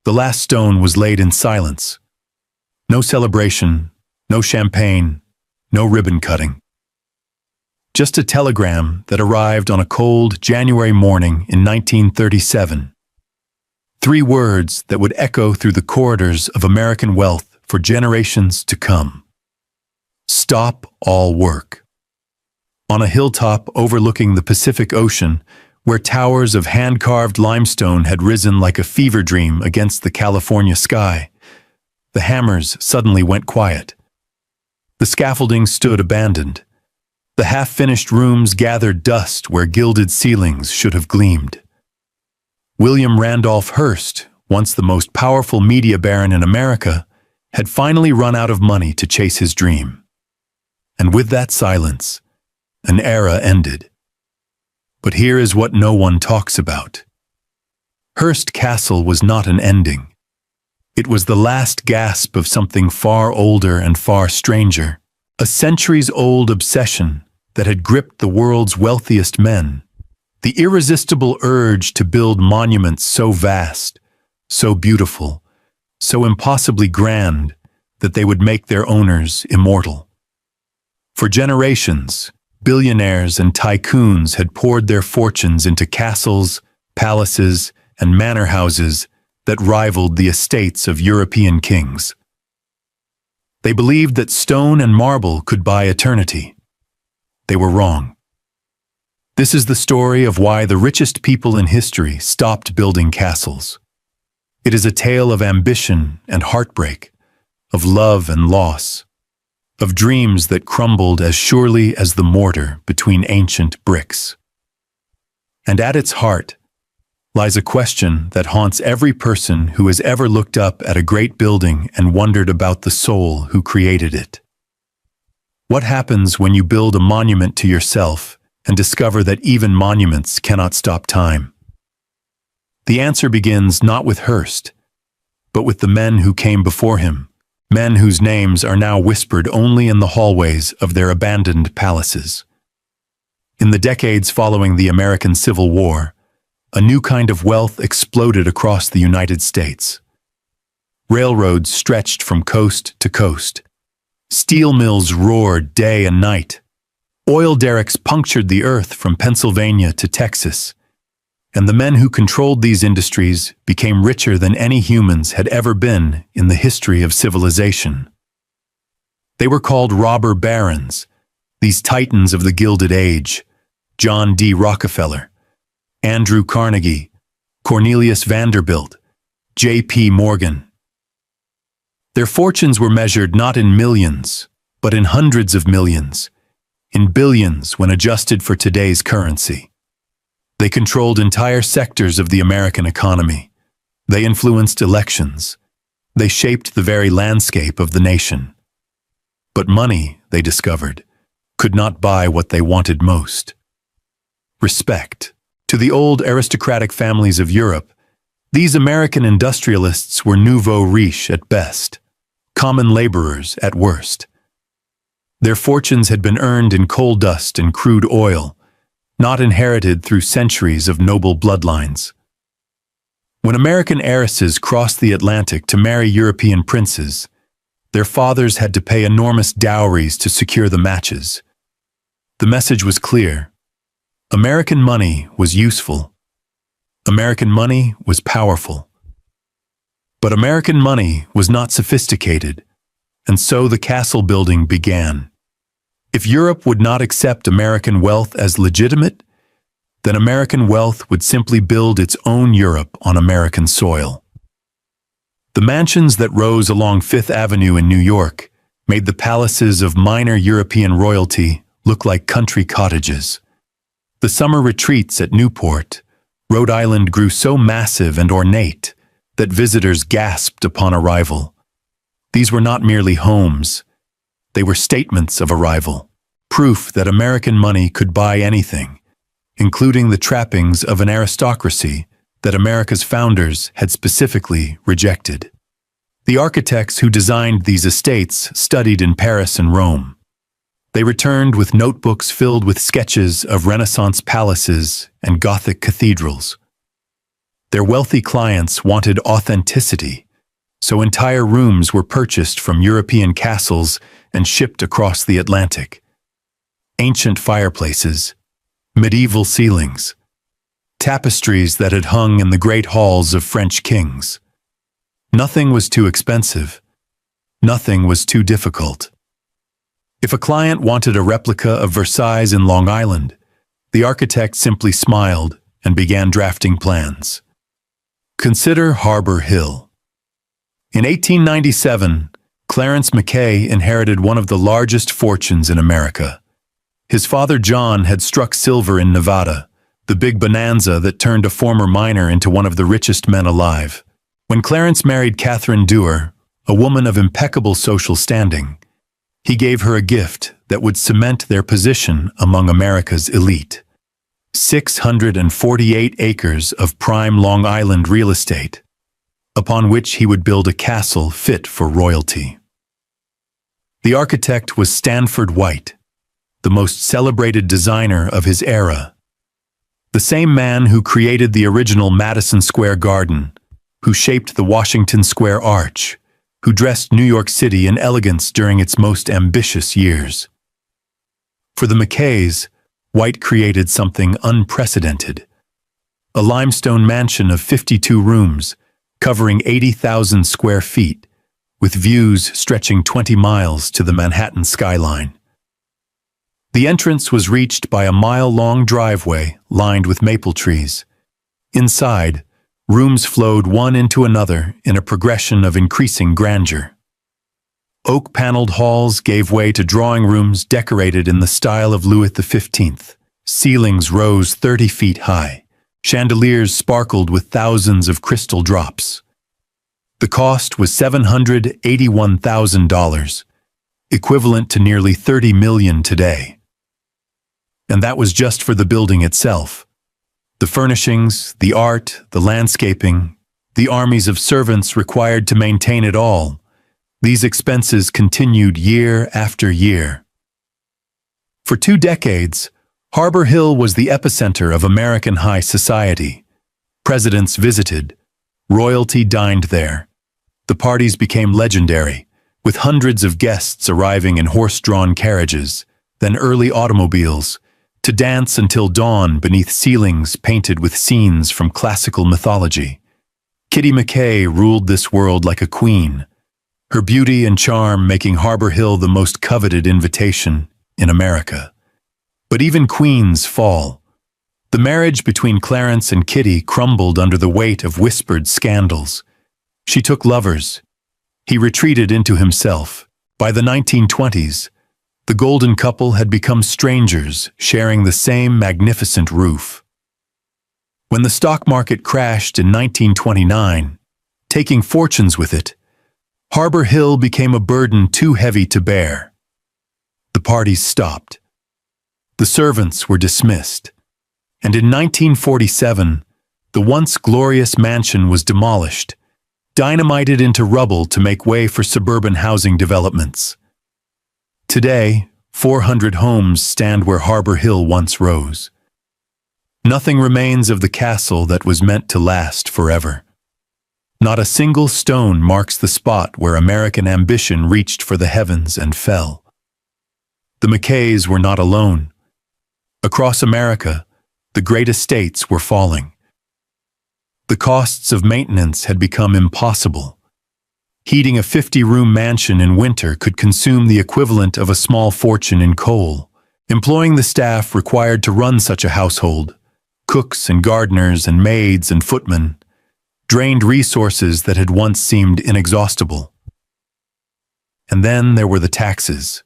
The last stone was laid in silence. No celebration, no champagne, no ribbon cutting. Just a telegram that arrived on a cold January morning in 1937. 3 words that would echo through the corridors of American wealth for generations to come. Stop all work. On a hilltop overlooking the Pacific Ocean, where towers of hand-carved limestone had risen like a fever dream against the California sky, the hammers suddenly went quiet. The scaffolding stood abandoned. The half-finished rooms gathered dust where gilded ceilings should have gleamed. William Randolph Hearst, once the most powerful media baron in America, had finally run out of money to chase his dream. And with that silence, an era ended. But here is what no one talks about. Hearst Castle was not an ending. It was the last gasp of something far older and far stranger, a centuries-old obsession that had gripped the world's wealthiest men, the irresistible urge to build monuments so vast, so beautiful, so impossibly grand that they would make their owners immortal. For generations, billionaires and tycoons had poured their fortunes into castles, palaces, and manor houses that rivaled the estates of European kings. They believed that stone and marble could buy eternity. They were wrong. This is the story of why the richest people in history stopped building castles. It is a tale of ambition and heartbreak, of love and loss, of dreams that crumbled as surely as the mortar between ancient bricks. And at its heart lies a question that haunts every person who has ever looked up at a great building and wondered about the soul who created it. What happens when you build a monument to yourself and discover that even monuments cannot stop time? The answer begins not with Hearst, but with the men who came before him, men whose names are now whispered only in the hallways of their abandoned palaces. In the decades following the American Civil War, a new kind of wealth exploded across the United States. Railroads stretched from coast to coast. Steel mills roared day and night. Oil derricks punctured the earth from Pennsylvania to Texas. And the men who controlled these industries became richer than any humans had ever been in the history of civilization. They were called robber barons, these titans of the Gilded Age: John D. Rockefeller, Andrew Carnegie, Cornelius Vanderbilt, J.P. Morgan. Their fortunes were measured not in millions, but in hundreds of millions, in billions when adjusted for today's currency. They controlled entire sectors of the American economy. They influenced elections. They shaped the very landscape of the nation. But money, they discovered, could not buy what they wanted most: respect. To the old aristocratic families of Europe, these American industrialists were nouveau riche at best, common laborers at worst. Their fortunes had been earned in coal dust and crude oil, not inherited through centuries of noble bloodlines. When American heiresses crossed the Atlantic to marry European princes, their fathers had to pay enormous dowries to secure the matches. The message was clear. American money was useful. American money was powerful. But American money was not sophisticated, and so the castle building began. If Europe would not accept American wealth as legitimate, then American wealth would simply build its own Europe on American soil. The mansions that rose along Fifth Avenue in New York made the palaces of minor European royalty look like country cottages. The summer retreats at Newport, Rhode Island, grew so massive and ornate that visitors gasped upon arrival. These were not merely homes. They were statements of arrival, proof that American money could buy anything, including the trappings of an aristocracy that America's founders had specifically rejected. The architects who designed these estates studied in Paris and Rome. They returned with notebooks filled with sketches of Renaissance palaces and Gothic cathedrals. Their wealthy clients wanted authenticity, so entire rooms were purchased from European castles and shipped across the Atlantic. Ancient fireplaces, medieval ceilings, tapestries that had hung in the great halls of French kings. Nothing was too expensive. Nothing was too difficult. If a client wanted a replica of Versailles in Long Island, the architect simply smiled and began drafting plans. Consider Harbor Hill. In 1897, Clarence Mackay inherited one of the largest fortunes in America. His father John had struck silver in Nevada, the big bonanza that turned a former miner into one of the richest men alive. When Clarence married Catherine Dewar, a woman of impeccable social standing, he gave her a gift that would cement their position among America's elite. 648 acres of prime Long Island real estate, upon which he would build a castle fit for royalty. The architect was Stanford White, the most celebrated designer of his era. The same man who created the original Madison Square Garden, who shaped the Washington Square Arch, who dressed New York City in elegance during its most ambitious years. For the Mackays, White created something unprecedented. A limestone mansion of 52 rooms, covering 80,000 square feet, with views stretching 20 miles to the Manhattan skyline. The entrance was reached by a mile-long driveway lined with maple trees. Inside, rooms flowed one into another in a progression of increasing grandeur. Oak-paneled halls gave way to drawing rooms decorated in the style of Louis XV. Ceilings rose 30 feet high. Chandeliers sparkled with thousands of crystal drops. The cost was $781,000, equivalent to nearly $30 million today. And that was just for the building itself. The furnishings, the art, the landscaping, the armies of servants required to maintain it all. These expenses continued year after year. For 2 decades, Harbor Hill was the epicenter of American high society. Presidents visited. Royalty dined there. The parties became legendary, with hundreds of guests arriving in horse-drawn carriages, then early automobiles, to dance until dawn beneath ceilings painted with scenes from classical mythology. Kitty Mackay ruled this world like a queen, her beauty and charm making Harbor Hill the most coveted invitation in America. But even queens fall. The marriage between Clarence and Kitty crumbled under the weight of whispered scandals. She took lovers. He retreated into himself. By the 1920s, the golden couple had become strangers, sharing the same magnificent roof. When the stock market crashed in 1929, taking fortunes with it, Harbor Hill became a burden too heavy to bear. The parties stopped. The servants were dismissed. And in 1947, the once glorious mansion was demolished, dynamited into rubble to make way for suburban housing developments. Today, 400 homes stand where Harbor Hill once rose. Nothing remains of the castle that was meant to last forever. Not a single stone marks the spot where American ambition reached for the heavens and fell. The Mackays were not alone. Across America, the great estates were falling. The costs of maintenance had become impossible. Heating a 50-room mansion in winter could consume the equivalent of a small fortune in coal. Employing the staff required to run such a household, cooks and gardeners and maids and footmen, drained resources that had once seemed inexhaustible. And then there were the taxes.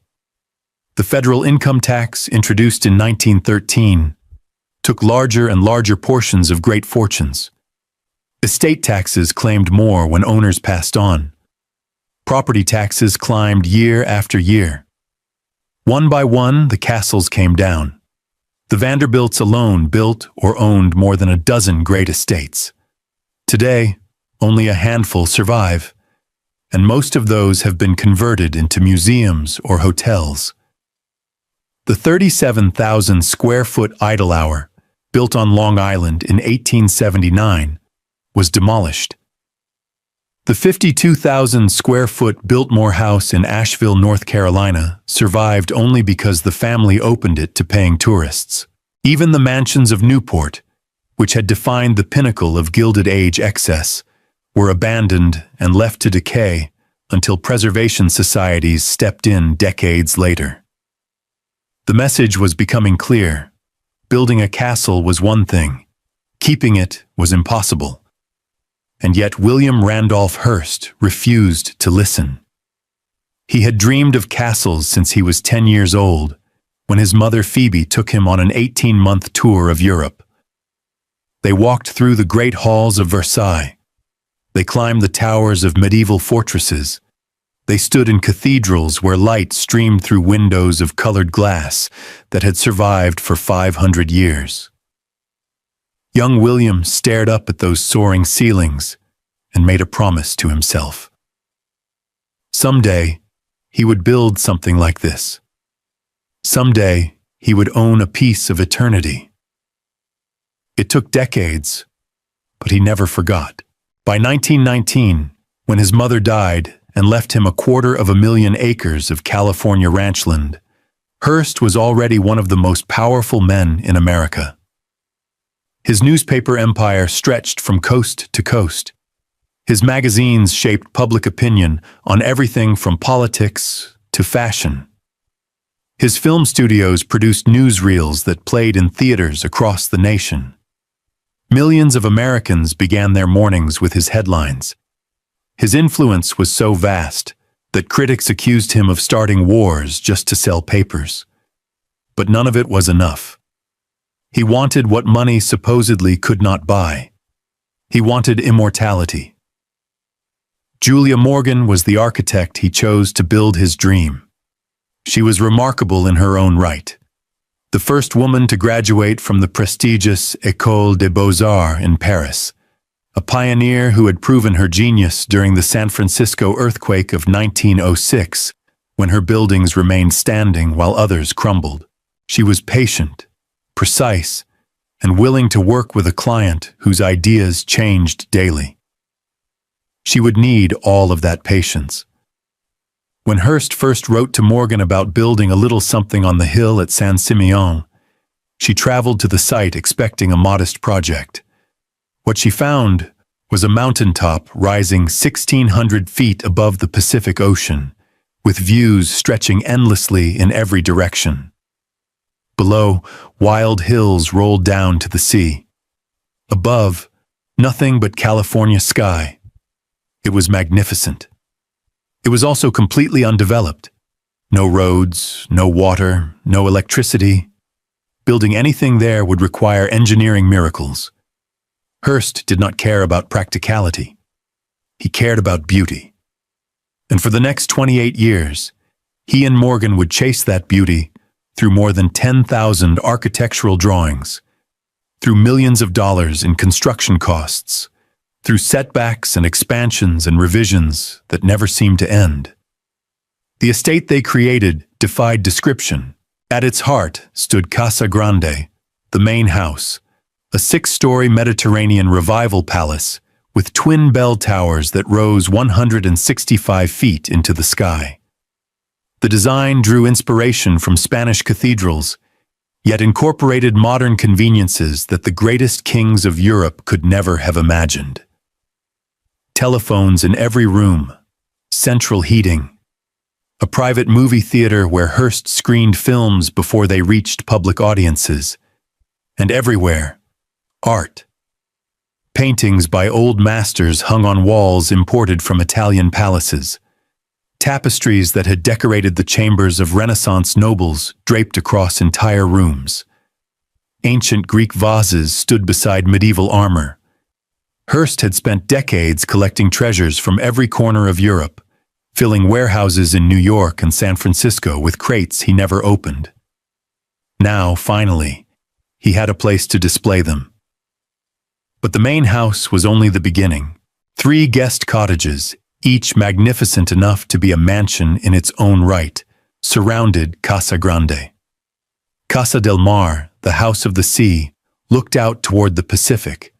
The federal income tax, introduced in 1913, took larger and larger portions of great fortunes. Estate taxes claimed more when owners passed on. Property taxes climbed year after year. One by one, the castles came down. The Vanderbilts alone built or owned more than a dozen great estates. Today, only a handful survive, and most of those have been converted into museums or hotels. The 37,000 square foot Idle Hour, built on Long Island in 1879, was demolished. The 52,000 square foot Biltmore house in Asheville, North Carolina, survived only because the family opened it to paying tourists. Even the mansions of Newport, which had defined the pinnacle of Gilded Age excess, were abandoned and left to decay until preservation societies stepped in decades later. The message was becoming clear. Building a castle was one thing. Keeping it was impossible. And yet William Randolph Hearst refused to listen. He had dreamed of castles since he was 10 years old, when his mother Phoebe took him on an 18-month tour of Europe. They walked through the great halls of Versailles. They climbed the towers of medieval fortresses. They stood in cathedrals where light streamed through windows of colored glass that had survived for 500 years. Young William stared up at those soaring ceilings and made a promise to himself. Someday, he would build something like this. Someday, he would own a piece of eternity. It took decades, but he never forgot. By 1919, when his mother died and left him 250,000 acres of California ranchland, Hearst was already one of the most powerful men in America. His newspaper empire stretched from coast to coast. His magazines shaped public opinion on everything from politics to fashion. His film studios produced newsreels that played in theaters across the nation. Millions of Americans began their mornings with his headlines. His influence was so vast that critics accused him of starting wars just to sell papers. But none of it was enough. He wanted what money supposedly could not buy. He wanted immortality. Julia Morgan was the architect he chose to build his dream. She was remarkable in her own right. The first woman to graduate from the prestigious École des Beaux-Arts in Paris, a pioneer who had proven her genius during the San Francisco earthquake of 1906, when her buildings remained standing while others crumbled. She was patient, precise, and willing to work with a client whose ideas changed daily. She would need all of that patience. When Hearst first wrote to Morgan about building a little something on the hill at San Simeon, she traveled to the site expecting a modest project. What she found was a mountaintop rising 1,600 feet above the Pacific Ocean, with views stretching endlessly in every direction. Below, wild hills rolled down to the sea. Above, nothing but California sky. It was magnificent. It was also completely undeveloped. No roads, no water, no electricity. Building anything there would require engineering miracles. Hearst did not care about practicality. He cared about beauty. And for the next 28 years, he and Morgan would chase that beauty through more than 10,000 architectural drawings, through millions of dollars in construction costs, through setbacks and expansions and revisions that never seemed to end. The estate they created defied description. At its heart stood Casa Grande, the main house, a 6-story Mediterranean revival palace with twin bell towers that rose 165 feet into the sky. The design drew inspiration from Spanish cathedrals, yet incorporated modern conveniences that the greatest kings of Europe could never have imagined. Telephones in every room, central heating, a private movie theater where Hearst screened films before they reached public audiences, and everywhere, art. Paintings by old masters hung on walls imported from Italian palaces. Tapestries that had decorated the chambers of Renaissance nobles draped across entire rooms. Ancient Greek vases stood beside medieval armor. Hearst had spent decades collecting treasures from every corner of Europe, filling warehouses in New York and San Francisco with crates he never opened. Now, finally, he had a place to display them. But the main house was only the beginning. 3 guest cottages, each magnificent enough to be a mansion in its own right, surrounded Casa Grande. Casa del Mar, the House of the Sea, looked out toward the Pacific.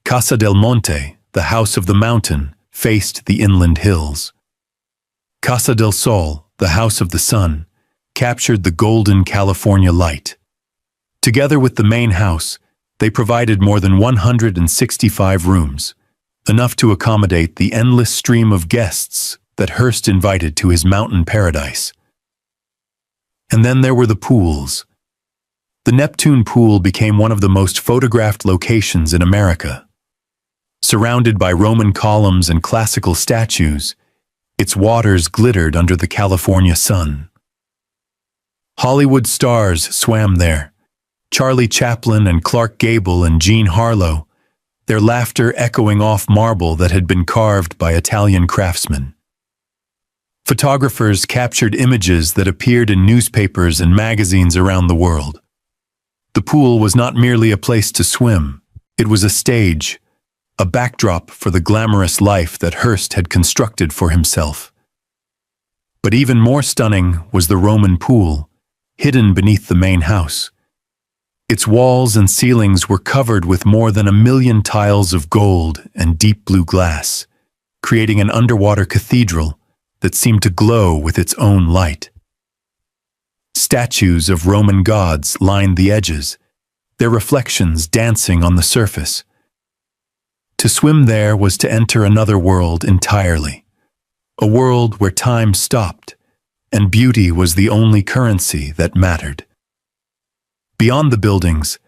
Casa del Monte, the House of the Mountain, faced the inland hills. Casa del Sol, the House of the Sun, captured the golden California light. Together with the main house, they provided more than 165 rooms, enough to accommodate the endless stream of guests that Hearst invited to his mountain paradise. And then there were the pools. The Neptune Pool became one of the most photographed locations in America. Surrounded by Roman columns and classical statues, its waters glittered under the California sun. Hollywood stars swam there. Charlie Chaplin and Clark Gable and Jean Harlow, their laughter echoing off marble that had been carved by Italian craftsmen. Photographers captured images that appeared in newspapers and magazines around the world. The pool was not merely a place to swim, it was a stage, a backdrop for the glamorous life that Hearst had constructed for himself. But even more stunning was the Roman pool, hidden beneath the main house. Its walls and ceilings were covered with more than 1 million tiles of gold and deep blue glass, creating an underwater cathedral that seemed to glow with its own light. Statues of Roman gods lined the edges, their reflections dancing on the surface. To swim there was to enter another world entirely, a world where time stopped, and beauty was the only currency that mattered. Beyond the buildings,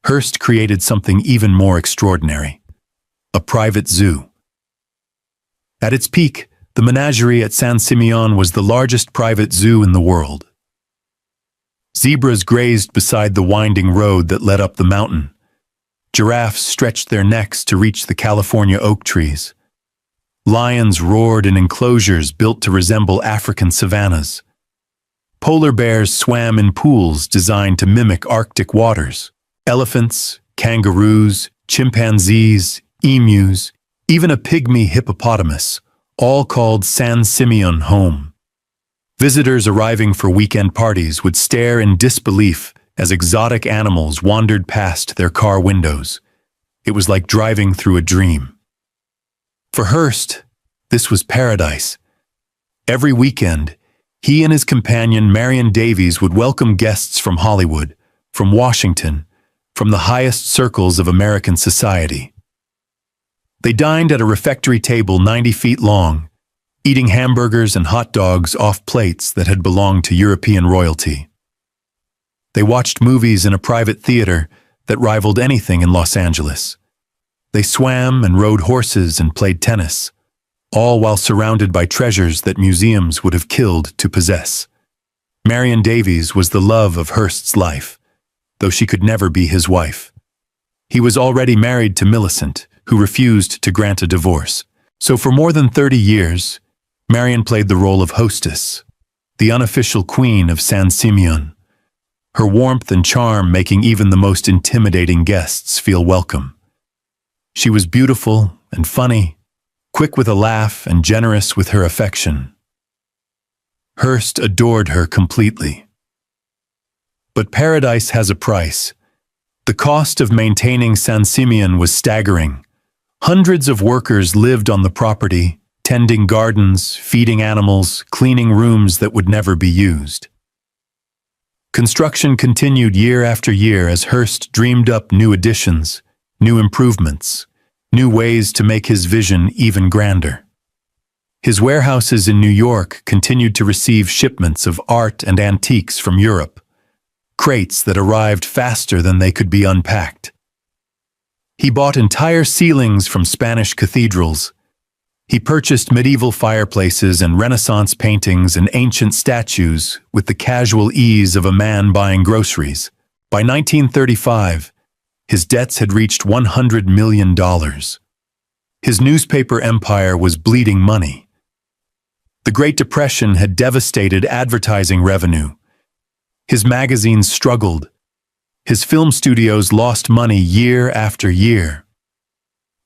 Hearst created something even more extraordinary, a private zoo. At its peak, the menagerie at San Simeon was the largest private zoo in the world. Zebras grazed beside the winding road that led up the mountain. Giraffes stretched their necks to reach the California oak trees. Lions roared in enclosures built to resemble African savannas. Polar bears swam in pools designed to mimic Arctic waters. Elephants, kangaroos, chimpanzees, emus, even a pygmy hippopotamus, all called San Simeon home. Visitors arriving for weekend parties would stare in disbelief as exotic animals wandered past their car windows. It was like driving through a dream. For Hearst, this was paradise. Every weekend, he and his companion Marion Davies would welcome guests from Hollywood, from Washington, from the highest circles of American society. They dined at a refectory table 90 feet long, eating hamburgers and hot dogs off plates that had belonged to European royalty. They watched movies in a private theater that rivaled anything in Los Angeles. They swam and rode horses and played tennis, all while surrounded by treasures that museums would have killed to possess. Marion Davies was the love of Hearst's life, though she could never be his wife. He was already married to Millicent, who refused to grant a divorce. So for more than 30 years, Marion played the role of hostess, the unofficial queen of San Simeon, her warmth and charm making even the most intimidating guests feel welcome. She was beautiful and funny, quick with a laugh and generous with her affection. Hearst adored her completely. But paradise has a price. The cost of maintaining San Simeon was staggering. Hundreds of workers lived on the property, tending gardens, feeding animals, cleaning rooms that would never be used. Construction continued year after year as Hearst dreamed up new additions, new improvements, new ways to make his vision even grander. His warehouses in New York continued to receive shipments of art and antiques from Europe, crates that arrived faster than they could be unpacked. He bought entire ceilings from Spanish cathedrals. He purchased medieval fireplaces and Renaissance paintings and ancient statues with the casual ease of a man buying groceries. By 1935, his debts had reached $100 million. His newspaper empire was bleeding money. The Great Depression had devastated advertising revenue. His magazines struggled. His film studios lost money year after year.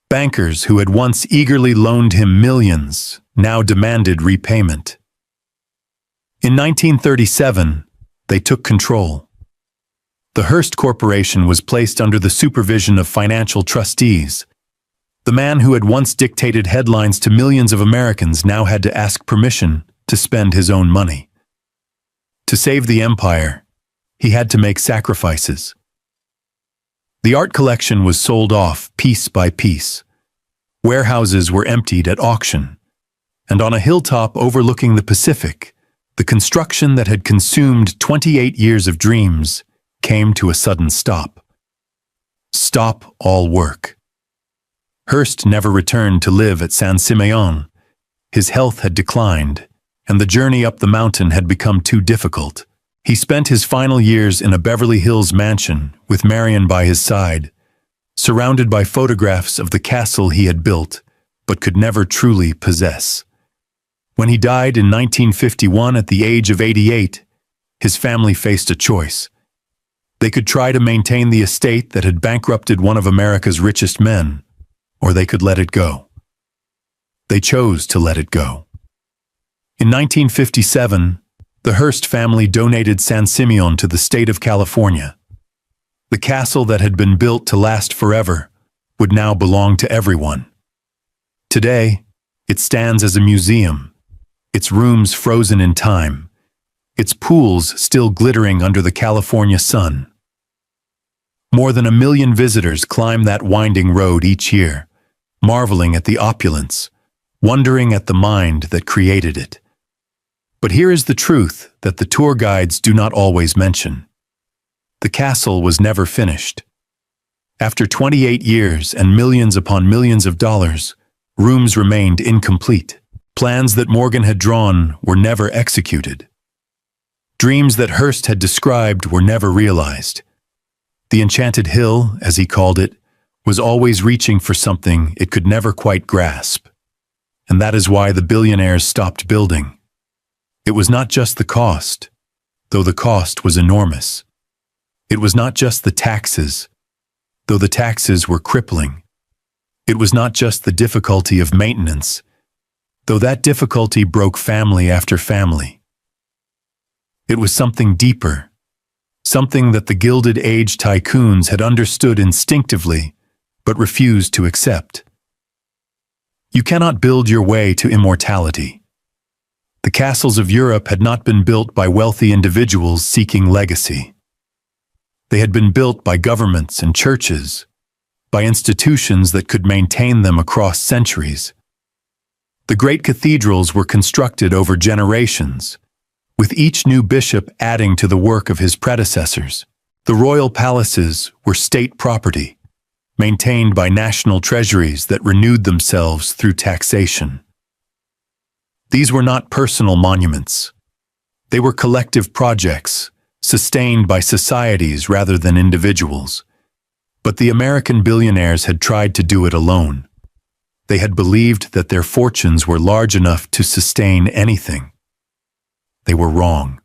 Bankers who had once eagerly loaned him millions now demanded repayment. In 1937, they took control. The Hearst Corporation was placed under the supervision of financial trustees, The man who had once dictated headlines to millions of Americans now had to ask permission to spend his own money. To save the empire, he had to make sacrifices. The art collection was sold off piece by piece. Warehouses were emptied at auction. And on a hilltop overlooking the Pacific, the construction that had consumed 28 years of dreams came to a sudden stop. Stop all work. Hearst never returned to live at San Simeon. His health had declined, and the journey up the mountain had become too difficult. He spent his final years in a Beverly Hills mansion with Marion by his side, surrounded by photographs of the castle he had built but could never truly possess. When he died in 1951 at the age of 88, his family faced a choice. They could try to maintain the estate that had bankrupted one of America's richest men, or they could let it go. They chose to let it go. In 1957, the Hearst family donated San Simeon to the state of California. The castle that had been built to last forever would now belong to everyone. Today, it stands as a museum, its rooms frozen in time, its pools still glittering under the California sun. More than 1 million visitors climb that winding road each year, marveling at the opulence, wondering at the mind that created it. But here is the truth that the tour guides do not always mention. The castle was never finished. After 28 years and millions upon millions of dollars, rooms remained incomplete. Plans that Morgan had drawn were never executed. Dreams that Hearst had described were never realized. The Enchanted Hill, as he called it, was always reaching for something it could never quite grasp. And that is why the billionaires stopped building. It was not just the cost, though the cost was enormous. It was not just the taxes, though the taxes were crippling. It was not just the difficulty of maintenance, though that difficulty broke family after family. It was something deeper, something that the Gilded Age tycoons had understood instinctively, but refused to accept. You cannot build your way to immortality. The castles of Europe had not been built by wealthy individuals seeking legacy. They had been built by governments and churches, by institutions that could maintain them across centuries. The great cathedrals were constructed over generations, with each new bishop adding to the work of his predecessors. The royal palaces were state property, maintained by national treasuries that renewed themselves through taxation. These were not personal monuments. They were collective projects, sustained by societies rather than individuals. But the American billionaires had tried to do it alone. They had believed that their fortunes were large enough to sustain anything. They were wrong.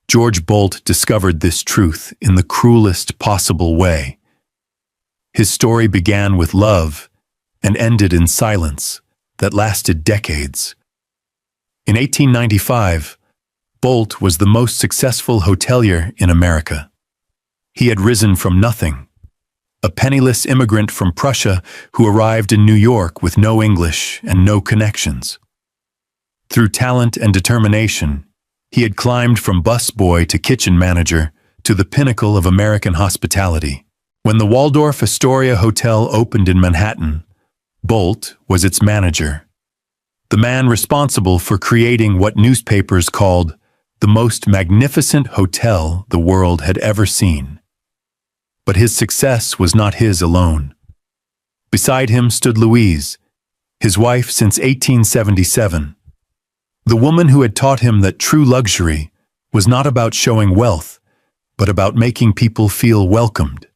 George Bolt discovered this truth in the cruelest possible way. His story began with love and ended in silence that lasted decades. In 1895, Bolt was the most successful hotelier in America. He had risen from nothing, a penniless immigrant from Prussia who arrived in New York with no English and no connections. Through talent and determination, he had climbed from busboy to kitchen manager to the pinnacle of American hospitality. When the Waldorf Astoria Hotel opened in Manhattan, Bolt was its manager, the man responsible for creating what newspapers called the most magnificent hotel the world had ever seen. But his success was not his alone. Beside him stood Louise, his wife since 1877, the woman who had taught him that true luxury was not about showing wealth, but about making people feel welcomed.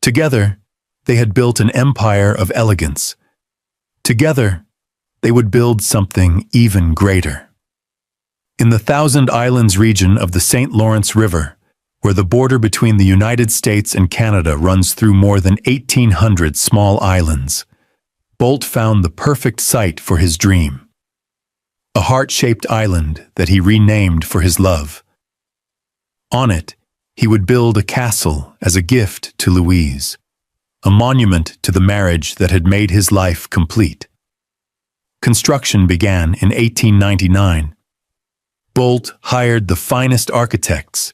Together, they had built an empire of elegance. Together, they would build something even greater. In the Thousand Islands region of the St. Lawrence River, where the border between the United States and Canada runs through more than 1,800 small islands, Bolt found the perfect site for his dream. A heart-shaped island that he renamed for his love. On it, he would build a castle as a gift to Louise, a monument to the marriage that had made his life complete. Construction began in 1899. Bolt hired the finest architects.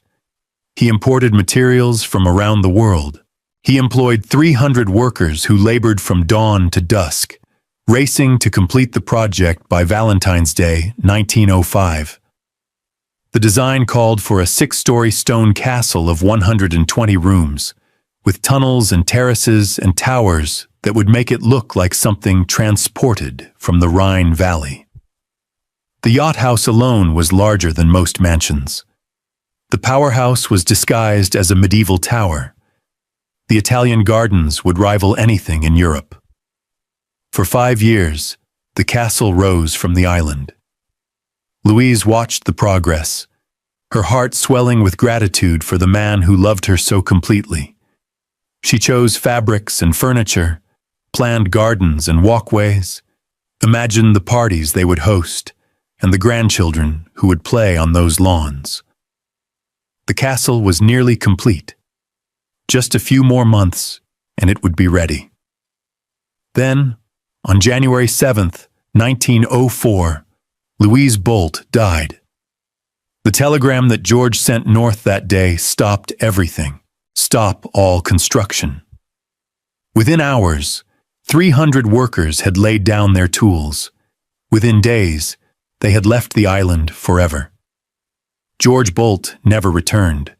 He imported materials from around the world. He employed 300 workers who labored from dawn to dusk, racing to complete the project by Valentine's Day, 1905. The design called for a 6-story stone castle of 120 rooms, with tunnels and terraces and towers that would make it look like something transported from the Rhine Valley. The yacht house alone was larger than most mansions. The powerhouse was disguised as a medieval tower. The Italian gardens would rival anything in Europe. For 5 years, the castle rose from the island. Louise watched the progress, her heart swelling with gratitude for the man who loved her so completely. She chose fabrics and furniture, planned gardens and walkways, imagined the parties they would host, and the grandchildren who would play on those lawns. The castle was nearly complete. Just a few more months, and it would be ready. Then, on January 7th, 1904, Louise Bolt died. The telegram that George sent north that day stopped everything. Stop all construction. Within hours, 300 workers had laid down their tools. Within days, they had left the island forever. George Bolt never returned.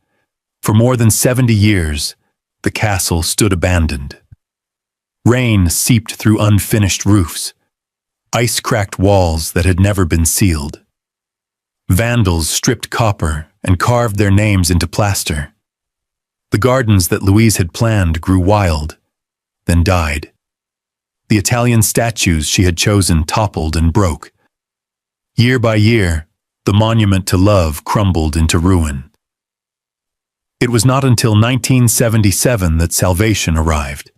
For more than 70 years, the castle stood abandoned. Rain seeped through unfinished roofs, ice-cracked walls that had never been sealed. Vandals stripped copper and carved their names into plaster. The gardens that Louise had planned grew wild, then died. The Italian statues she had chosen toppled and broke. Year by year, the monument to love crumbled into ruin. It was not until 1977 that salvation arrived.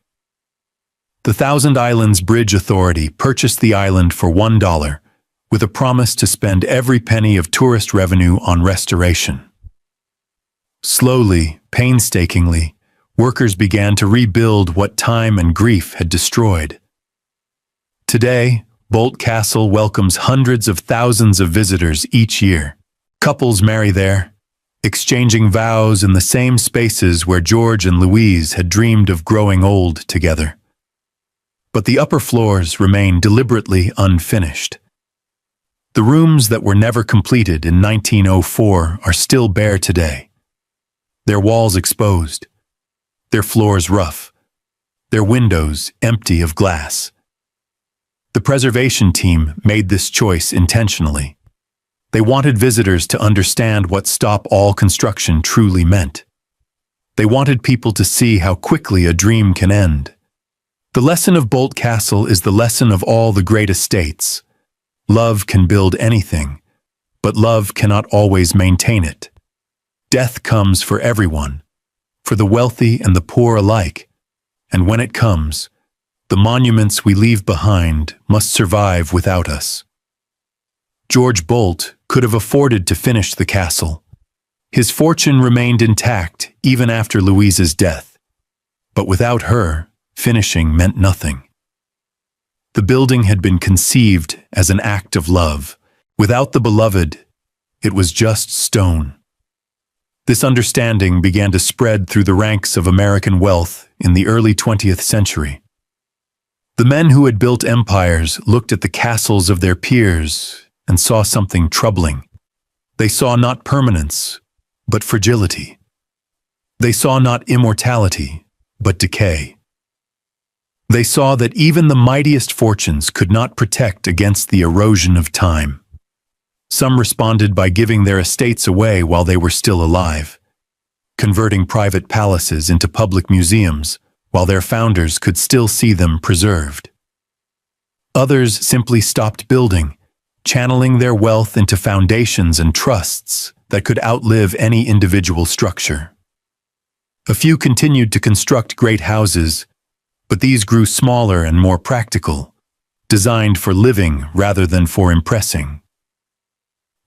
The Thousand Islands Bridge Authority purchased the island for $1, with a promise to spend every penny of tourist revenue on restoration. Slowly, painstakingly, workers began to rebuild what time and grief had destroyed. Today, Bolt Castle welcomes hundreds of thousands of visitors each year. Couples marry there, exchanging vows in the same spaces where George and Louise had dreamed of growing old together. But the upper floors remain deliberately unfinished. The rooms that were never completed in 1904 are still bare today. Their walls exposed, their floors rough, their windows empty of glass. The preservation team made this choice intentionally. They wanted visitors to understand what stop all construction truly meant. They wanted people to see how quickly a dream can end. The lesson of Bolt Castle is the lesson of all the great estates. Love can build anything, but love cannot always maintain it. Death comes for everyone, for the wealthy and the poor alike, and when it comes, the monuments we leave behind must survive without us. George Bolt could have afforded to finish the castle. His fortune remained intact even after Louise's death, but without her, finishing meant nothing. The building had been conceived as an act of love. Without the beloved, it was just stone. This understanding began to spread through the ranks of American wealth in the early 20th century. The men who had built empires looked at the castles of their peers and saw something troubling. They saw not permanence, but fragility. They saw not immortality, but decay. They saw that even the mightiest fortunes could not protect against the erosion of time. Some responded by giving their estates away while they were still alive, converting private palaces into public museums while their founders could still see them preserved. Others simply stopped building, channeling their wealth into foundations and trusts that could outlive any individual structure. A few continued to construct great houses, but these grew smaller and more practical, designed for living rather than for impressing.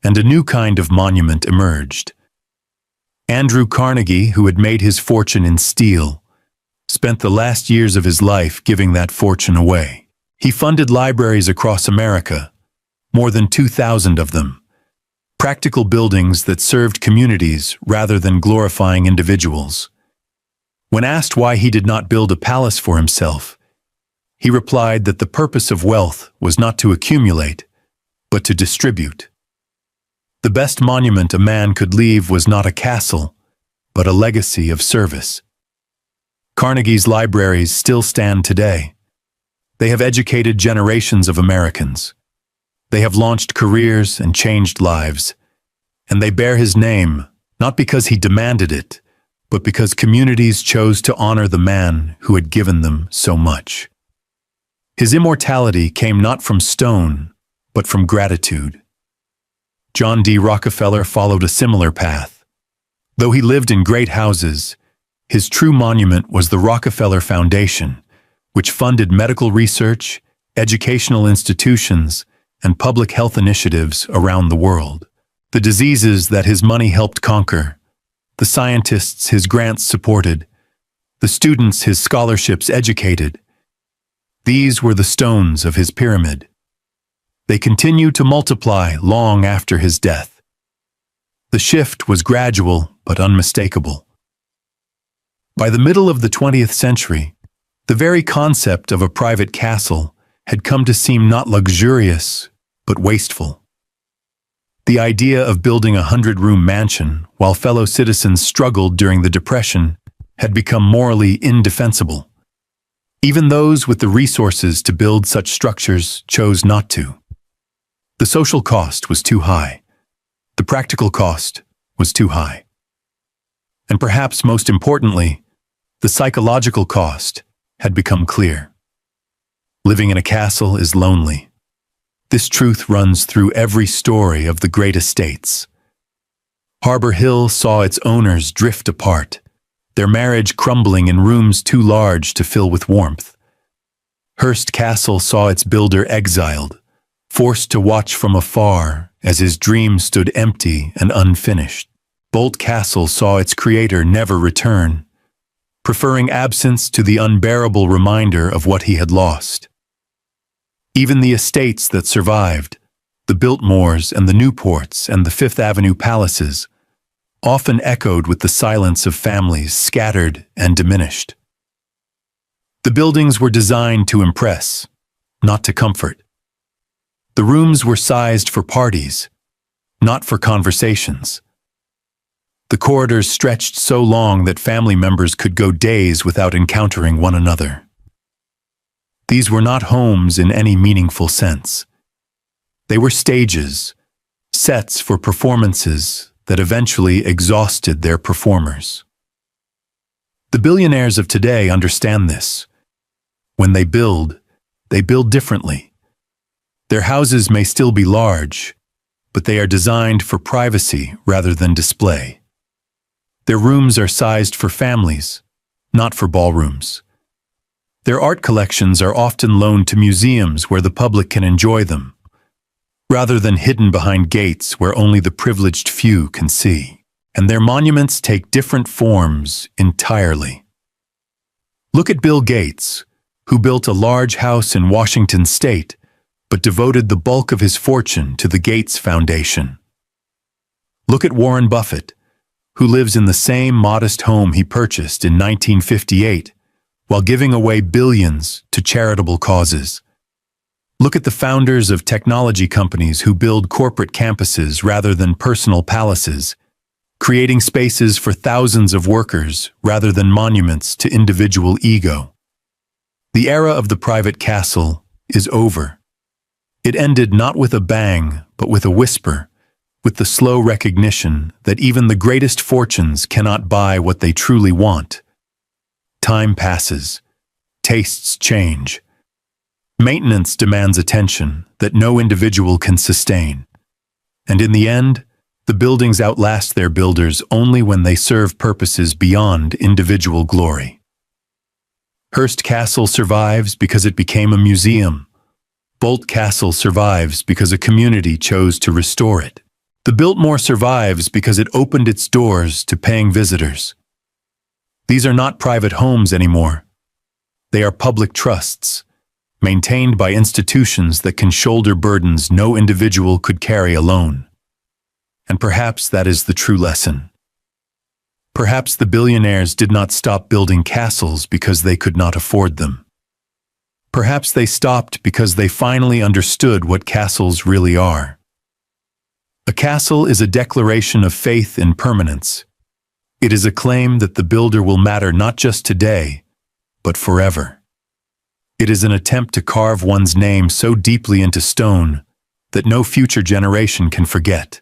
And a new kind of monument emerged. Andrew Carnegie, who had made his fortune in steel, spent the last years of his life giving that fortune away. He funded libraries across America, more than 2,000 of them, practical buildings that served communities rather than glorifying individuals. When asked why he did not build a palace for himself, he replied that the purpose of wealth was not to accumulate, but to distribute. The best monument a man could leave was not a castle, but a legacy of service. Carnegie's libraries still stand today. They have educated generations of Americans. They have launched careers and changed lives, and they bear his name, not because he demanded it, but because communities chose to honor the man who had given them so much. His immortality came not from stone, but from gratitude. John D. Rockefeller followed a similar path. Though he lived in great houses, his true monument was the Rockefeller Foundation, which funded medical research, educational institutions, and public health initiatives around the world. The diseases that his money helped conquer, the scientists his grants supported, the students his scholarships educated, these were the stones of his pyramid. They continued to multiply long after his death. The shift was gradual but unmistakable. By the middle of the 20th century, the very concept of a private castle had come to seem not luxurious, but wasteful. The idea of building a 100-room mansion while fellow citizens struggled during the Depression had become morally indefensible. Even those with the resources to build such structures chose not to. The social cost was too high. The practical cost was too high. And perhaps most importantly, the psychological cost had become clear. Living in a castle is lonely. This truth runs through every story of the great estates. Harbor Hill saw its owners drift apart, their marriage crumbling in rooms too large to fill with warmth. Hearst Castle saw its builder exiled, forced to watch from afar as his dream stood empty and unfinished. Bolt Castle saw its creator never return, preferring absence to the unbearable reminder of what he had lost. Even the estates that survived, the Biltmores and the Newports and the Fifth Avenue palaces, often echoed with the silence of families scattered and diminished. The buildings were designed to impress, not to comfort. The rooms were sized for parties, not for conversations. The corridors stretched so long that family members could go days without encountering one another. These were not homes in any meaningful sense. They were stages, sets for performances that eventually exhausted their performers. The billionaires of today understand this. When they build differently. Their houses may still be large, but they are designed for privacy rather than display. Their rooms are sized for families, not for ballrooms. Their art collections are often loaned to museums where the public can enjoy them, rather than hidden behind gates where only the privileged few can see. And their monuments take different forms entirely. Look at Bill Gates, who built a large house in Washington state, but devoted the bulk of his fortune to the Gates Foundation. Look at Warren Buffett, who lives in the same modest home he purchased in 1958, while giving away billions to charitable causes. Look at the founders of technology companies who build corporate campuses rather than personal palaces, creating spaces for thousands of workers rather than monuments to individual ego. The era of the private castle is over. It ended not with a bang, but with a whisper, with the slow recognition that even the greatest fortunes cannot buy what they truly want. Time passes. Tastes change. Maintenance demands attention that no individual can sustain. And in the end, the buildings outlast their builders only when they serve purposes beyond individual glory. Hearst Castle survives because it became a museum. Bolt Castle survives because a community chose to restore it. The Biltmore survives because it opened its doors to paying visitors. These are not private homes anymore. They are public trusts, maintained by institutions that can shoulder burdens no individual could carry alone. And perhaps that is the true lesson. Perhaps the billionaires did not stop building castles because they could not afford them. Perhaps they stopped because they finally understood what castles really are. A castle is a declaration of faith in permanence. It is a claim that the builder will matter not just today, but forever. It is an attempt to carve one's name so deeply into stone that no future generation can forget.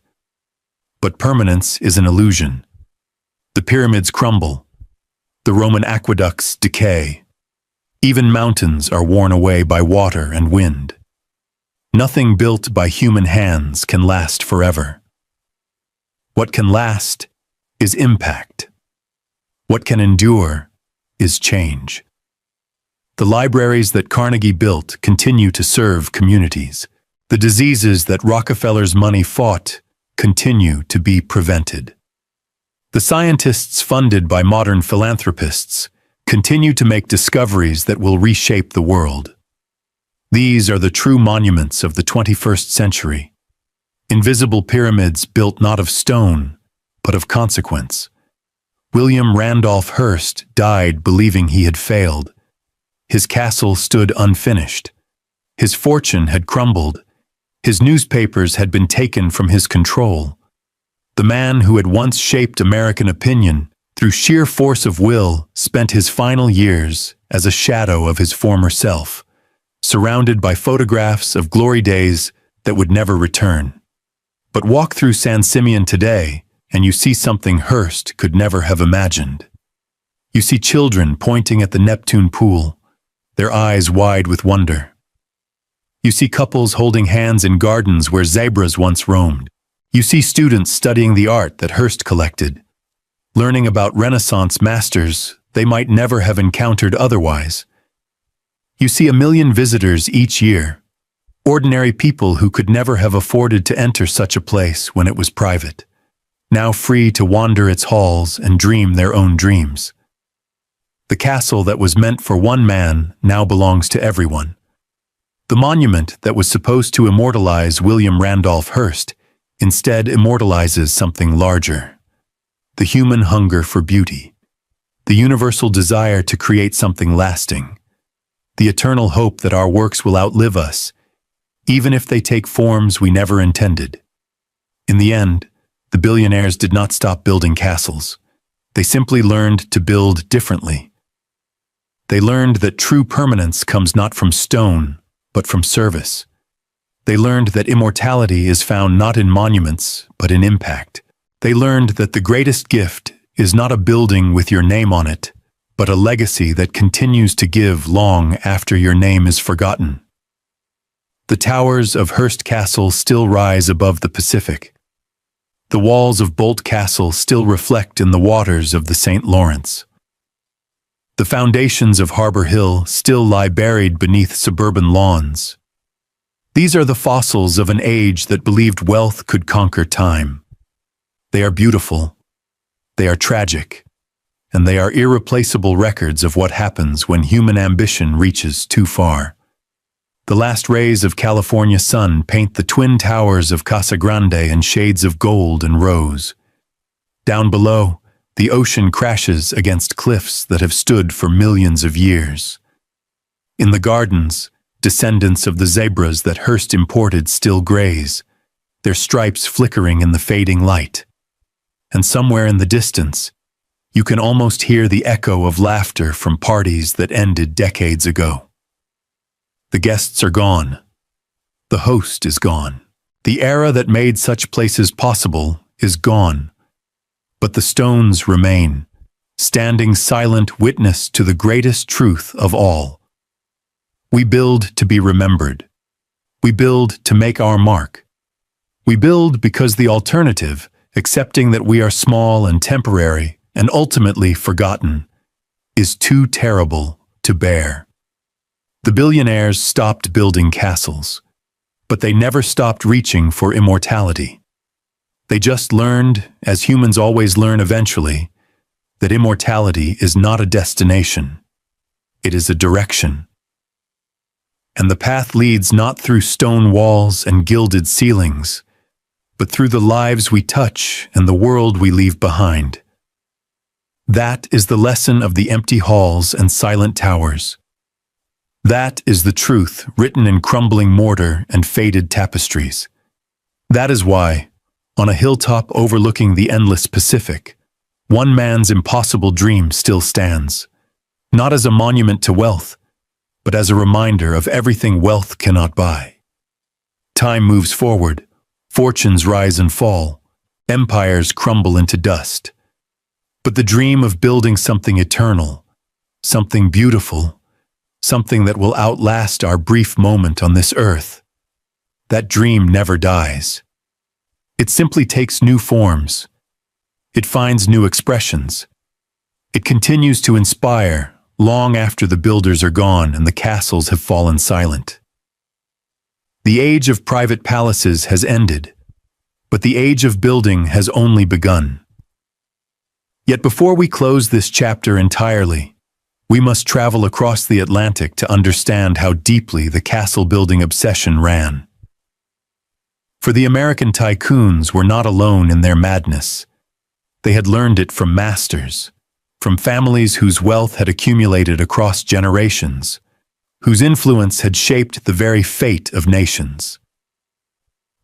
But permanence is an illusion. The pyramids crumble. The Roman aqueducts decay. Even mountains are worn away by water and wind. Nothing built by human hands can last forever. What can last is impact. What can endure is change. The libraries that Carnegie built continue to serve communities. The diseases that Rockefeller's money fought continue to be prevented. The scientists funded by modern philanthropists continue to make discoveries that will reshape the world. These are the true monuments of the 21st century. Invisible pyramids built not of stone, but of consequence. William Randolph Hearst died believing he had failed. His castle stood unfinished. His fortune had crumbled. His newspapers had been taken from his control. The man who had once shaped American opinion, through sheer force of will, spent his final years as a shadow of his former self, surrounded by photographs of glory days that would never return. But walk through San Simeon today, and you see something Hearst could never have imagined. You see children pointing at the Neptune pool, their eyes wide with wonder. You see couples holding hands in gardens where zebras once roamed. You see students studying the art that Hearst collected, learning about Renaissance masters they might never have encountered otherwise. You see 1 million visitors each year, ordinary people who could never have afforded to enter such a place when it was private, now free to wander its halls and dream their own dreams. The castle that was meant for one man now belongs to everyone. The monument that was supposed to immortalize William Randolph Hearst instead immortalizes something larger. The human hunger for beauty, the universal desire to create something lasting, the eternal hope that our works will outlive us, even if they take forms we never intended. In the end, the billionaires did not stop building castles. They simply learned to build differently. They learned that true permanence comes not from stone, but from service. They learned that immortality is found not in monuments, but in impact. They learned that the greatest gift is not a building with your name on it, but a legacy that continues to give long after your name is forgotten. The towers of Hearst Castle still rise above the Pacific. The walls of Bolt Castle still reflect in the waters of the St. Lawrence. The foundations of Harbor Hill still lie buried beneath suburban lawns. These are the fossils of an age that believed wealth could conquer time. They are beautiful, they are tragic, and they are irreplaceable records of what happens when human ambition reaches too far. The last rays of California sun paint the twin towers of Casa Grande in shades of gold and rose. Down below, the ocean crashes against cliffs that have stood for millions of years. In the gardens, descendants of the zebras that Hearst imported still graze, their stripes flickering in the fading light. And somewhere in the distance, you can almost hear the echo of laughter from parties that ended decades ago. The guests are gone. The host is gone. The era that made such places possible is gone. But the stones remain, standing silent witness to the greatest truth of all. We build to be remembered. We build to make our mark. We build because the alternative, accepting that we are small and temporary and ultimately forgotten, is too terrible to bear. The billionaires stopped building castles, but they never stopped reaching for immortality. They just learned, as humans always learn eventually, that immortality is not a destination, it is a direction. And the path leads not through stone walls and gilded ceilings, but through the lives we touch and the world we leave behind. That is the lesson of the empty halls and silent towers. That is the truth written in crumbling mortar and faded tapestries. That is why, on a hilltop overlooking the endless Pacific, one man's impossible dream still stands, not as a monument to wealth, but as a reminder of everything wealth cannot buy. Time moves forward, fortunes rise and fall, empires crumble into dust. But the dream of building something eternal, something beautiful, something that will outlast our brief moment on this earth, that dream never dies. It simply takes new forms. It finds new expressions. It continues to inspire long after the builders are gone and the castles have fallen silent. The age of private palaces has ended, but the age of building has only begun. Yet before we close this chapter entirely, we must travel across the Atlantic to understand how deeply the castle-building obsession ran. For the American tycoons were not alone in their madness. They had learned it from masters, from families whose wealth had accumulated across generations, whose influence had shaped the very fate of nations.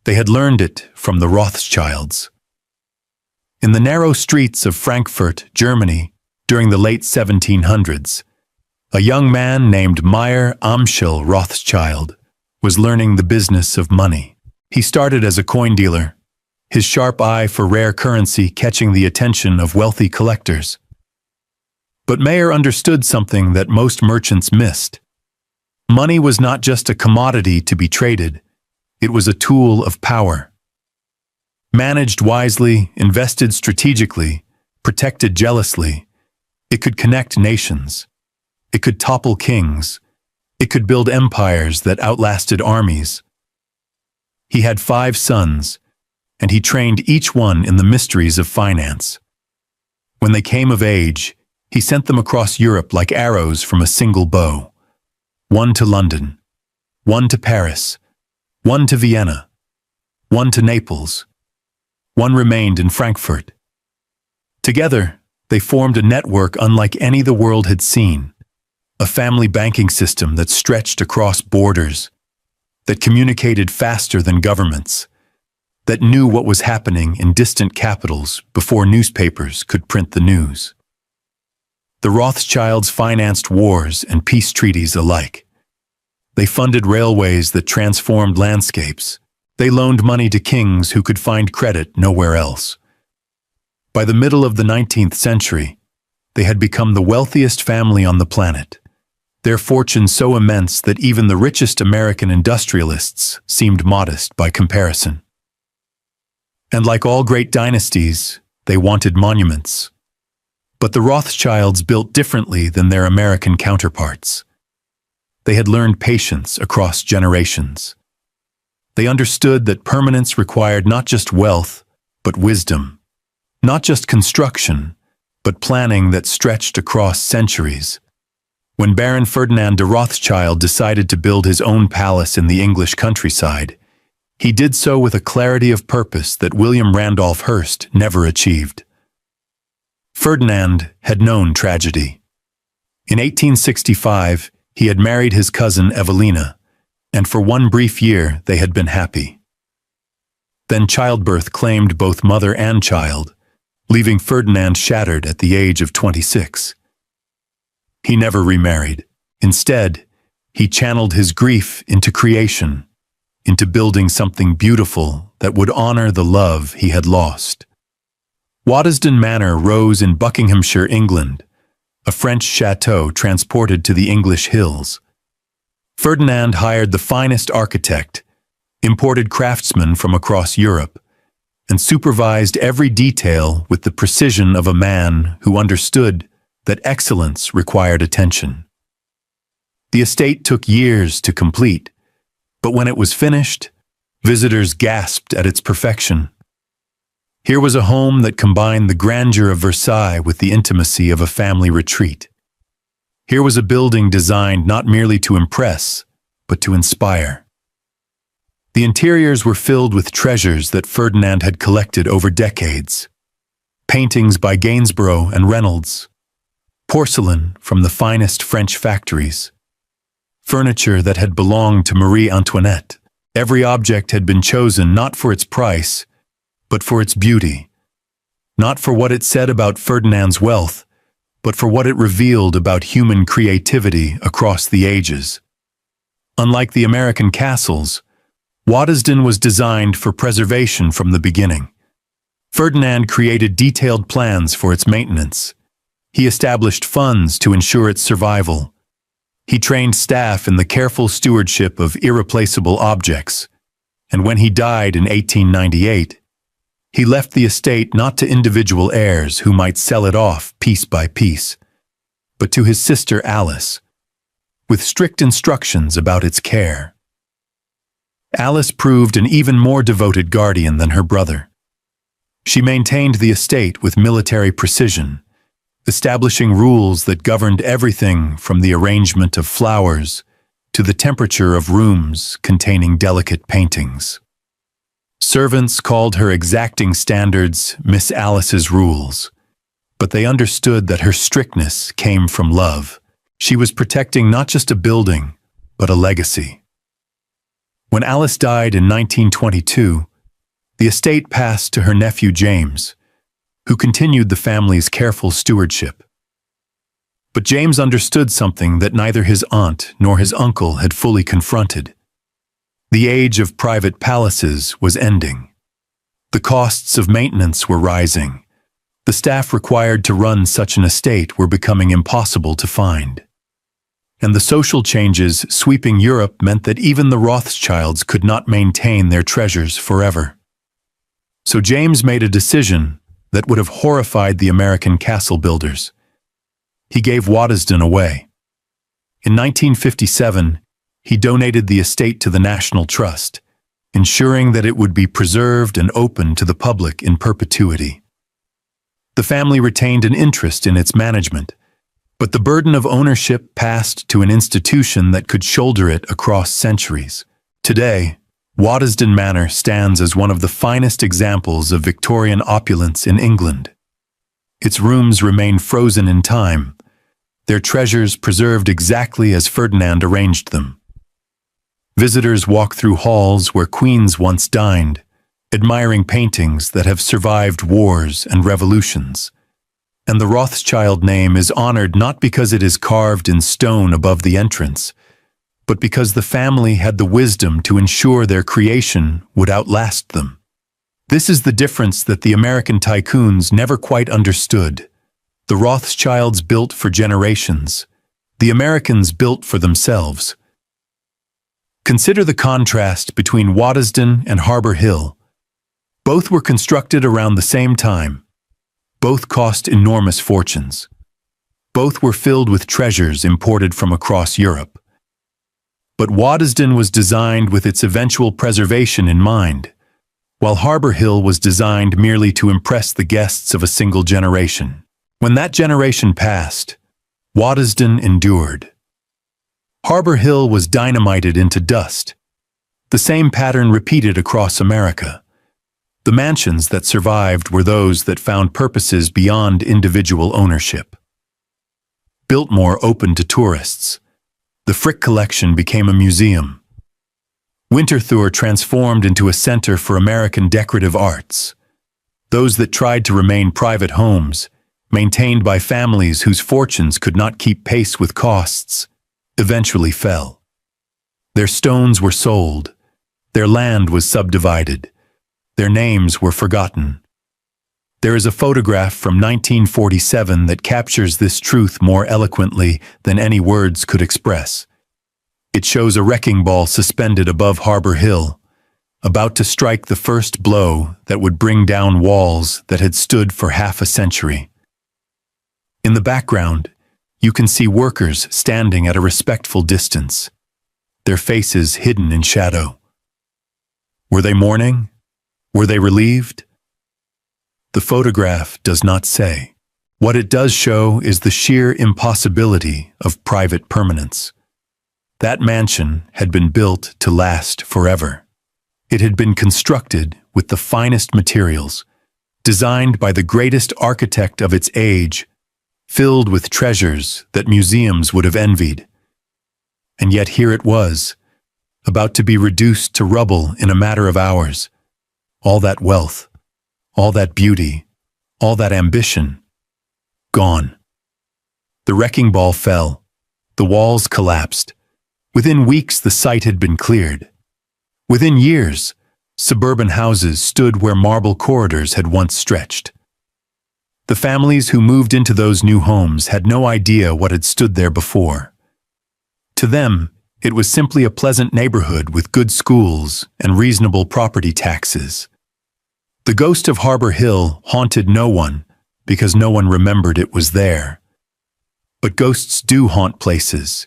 They had learned it from the Rothschilds. In the narrow streets of Frankfurt, Germany, during the late 1700s, a young man named Meyer Amschel Rothschild was learning the business of money. He started as a coin dealer, his sharp eye for rare currency catching the attention of wealthy collectors. But Meyer understood something that most merchants missed. Money was not just a commodity to be traded, it was a tool of power. Managed wisely, invested strategically, protected jealously, it could connect nations. It could topple kings. It could build empires that outlasted armies. He had 5 sons, and he trained each one in the mysteries of finance. When they came of age, he sent them across Europe like arrows from a single bow. One to London, one to Paris, one to Vienna, one to Naples. One remained in Frankfurt. Together, they formed a network unlike any the world had seen, a family banking system that stretched across borders, that communicated faster than governments, that knew what was happening in distant capitals before newspapers could print the news. The Rothschilds financed wars and peace treaties alike. They funded railways that transformed landscapes. They loaned money to kings who could find credit nowhere else. By the middle of the 19th century, they had become the wealthiest family on the planet, their fortune so immense that even the richest American industrialists seemed modest by comparison. And like all great dynasties, they wanted monuments. But the Rothschilds built differently than their American counterparts. They had learned patience across generations. They understood that permanence required not just wealth, but wisdom. Not just construction, but planning that stretched across centuries. When Baron Ferdinand de Rothschild decided to build his own palace in the English countryside, he did so with a clarity of purpose that William Randolph Hearst never achieved. Ferdinand had known tragedy. In 1865, he had married his cousin Evelina, and for one brief year they had been happy. Then childbirth claimed both mother and child, leaving Ferdinand shattered at the age of 26. He never remarried. Instead, he channeled his grief into creation, into building something beautiful that would honor the love he had lost. Waddesdon Manor rose in Buckinghamshire, England, a French chateau transported to the English hills. Ferdinand hired the finest architect, imported craftsmen from across Europe, and supervised every detail with the precision of a man who understood that excellence required attention. The estate took years to complete, but when it was finished, visitors gasped at its perfection. Here was a home that combined the grandeur of Versailles with the intimacy of a family retreat. Here was a building designed not merely to impress, but to inspire. The interiors were filled with treasures that Ferdinand had collected over decades. Paintings by Gainsborough and Reynolds, porcelain from the finest French factories, furniture that had belonged to Marie Antoinette. Every object had been chosen not for its price, but for its beauty, not for what it said about Ferdinand's wealth, but for what it revealed about human creativity across the ages. Unlike the American castles, Waddesdon was designed for preservation from the beginning. Ferdinand created detailed plans for its maintenance. He established funds to ensure its survival. He trained staff in the careful stewardship of irreplaceable objects, and when he died in 1898, he left the estate not to individual heirs who might sell it off piece by piece, but to his sister Alice, with strict instructions about its care. Alice proved an even more devoted guardian than her brother. She maintained the estate with military precision, establishing rules that governed everything from the arrangement of flowers to the temperature of rooms containing delicate paintings. Servants called her exacting standards Miss Alice's rules, but they understood that her strictness came from love. She was protecting not just a building, but a legacy. When Alice died in 1922, the estate passed to her nephew James, who continued the family's careful stewardship. But James understood something that neither his aunt nor his uncle had fully confronted. The age of private palaces was ending. The costs of maintenance were rising. The staff required to run such an estate were becoming impossible to find. And the social changes sweeping Europe meant that even the Rothschilds could not maintain their treasures forever. So James made a decision that would have horrified the American castle builders. He gave Waddesdon away. In 1957, he donated the estate to the National Trust, ensuring that it would be preserved and open to the public in perpetuity. The family retained an interest in its management, but the burden of ownership passed to an institution that could shoulder it across centuries. Today, Waddesdon Manor stands as one of the finest examples of Victorian opulence in England. Its rooms remain frozen in time, their treasures preserved exactly as Ferdinand arranged them. Visitors walk through halls where queens once dined, admiring paintings that have survived wars and revolutions. And the Rothschild name is honored not because it is carved in stone above the entrance, but because the family had the wisdom to ensure their creation would outlast them. This is the difference that the American tycoons never quite understood. The Rothschilds built for generations. The Americans built for themselves. Consider the contrast between Waddesdon and Harbor Hill. Both were constructed around the same time. Both cost enormous fortunes. Both were filled with treasures imported from across Europe. But Waddesdon was designed with its eventual preservation in mind, while Harbor Hill was designed merely to impress the guests of a single generation. When that generation passed, Waddesdon endured. Harbor Hill was dynamited into dust. The same pattern repeated across America. The mansions that survived were those that found purposes beyond individual ownership. Biltmore opened to tourists. The Frick Collection became a museum. Winterthur transformed into a center for American decorative arts. Those that tried to remain private homes, maintained by families whose fortunes could not keep pace with costs, eventually fell. Their stones were sold. Their land was subdivided. Their names were forgotten. There is a photograph from 1947 that captures this truth more eloquently than any words could express. It shows a wrecking ball suspended above Harbor Hill, about to strike the first blow that would bring down walls that had stood for half a century. In the background, you can see workers standing at a respectful distance, their faces hidden in shadow. Were they mourning? Were they relieved? the photograph does not say. What it does show is the sheer impossibility of private permanence. That mansion had been built to last forever. It had been constructed with the finest materials, designed by the greatest architect of its age, filled with treasures that museums would have envied. And yet here it was, about to be reduced to rubble in a matter of hours. All that wealth, all that beauty, all that ambition, gone. The wrecking ball fell. The walls collapsed. Within weeks, the site had been cleared. Within years, suburban houses stood where marble corridors had once stretched. The families who moved into those new homes had no idea what had stood there before. To them, it was simply a pleasant neighborhood with good schools and reasonable property taxes. The ghost of Harbor Hill haunted no one because no one remembered it was there. But ghosts do haunt places,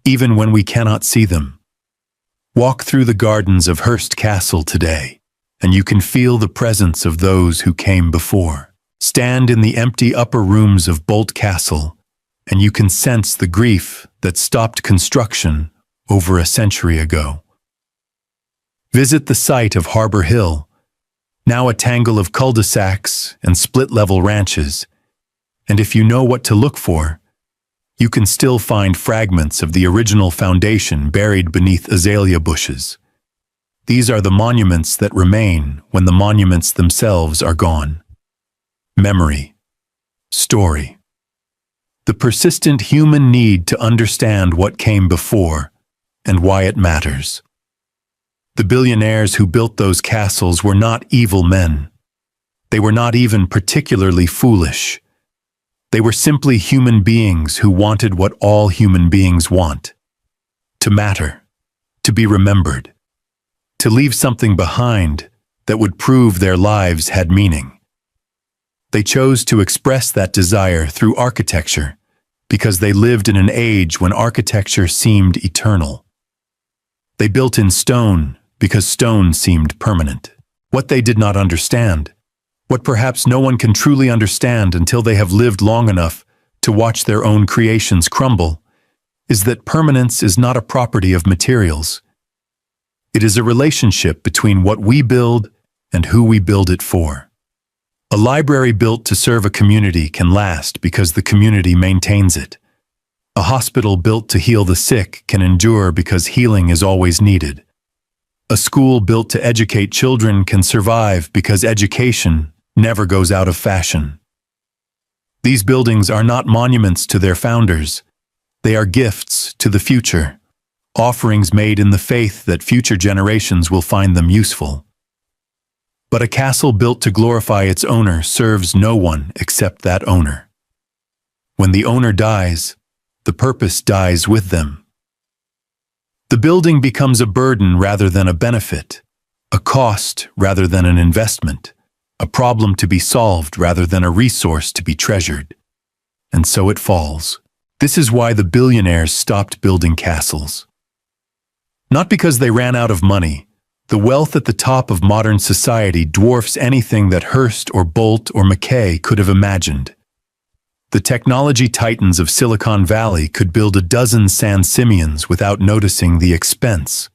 even when we cannot see them. Walk through the gardens of Hearst Castle today, and you can feel the presence of those who came before. Stand in the empty upper rooms of Bolt Castle, and you can sense the grief that stopped construction over a century ago. Visit the site of Harbor Hill, now a tangle of cul-de-sacs and split-level ranches, and if you know what to look for, you can still find fragments of the original foundation buried beneath azalea bushes. These are the monuments that remain when the monuments themselves are gone. Memory. Story. The persistent human need to understand what came before and why it matters. The billionaires who built those castles were not evil men. They were not even particularly foolish. They were simply human beings who wanted what all human beings want: to matter, to be remembered, to leave something behind that would prove their lives had meaning. They chose to express that desire through architecture because they lived in an age when architecture seemed eternal. They built in stone because stone seemed permanent. What they did not understand, what perhaps no one can truly understand until they have lived long enough to watch their own creations crumble, is that permanence is not a property of materials. It is a relationship between what we build and who we build it for. A library built to serve a community can last because the community maintains it. A hospital built to heal the sick can endure because healing is always needed. A school built to educate children can survive because education never goes out of fashion. These buildings are not monuments to their founders. They are gifts to the future, offerings made in the faith that future generations will find them useful. But a castle built to glorify its owner serves no one except that owner. When the owner dies, the purpose dies with them. The building becomes a burden rather than a benefit, a cost rather than an investment, a problem to be solved rather than a resource to be treasured. And so it falls. This is why the billionaires stopped building castles. Not because they ran out of money. The wealth at the top of modern society dwarfs anything that Hearst or Bolt or McKay could have imagined. The technology titans of Silicon Valley could build a dozen San Simeons without noticing the expense.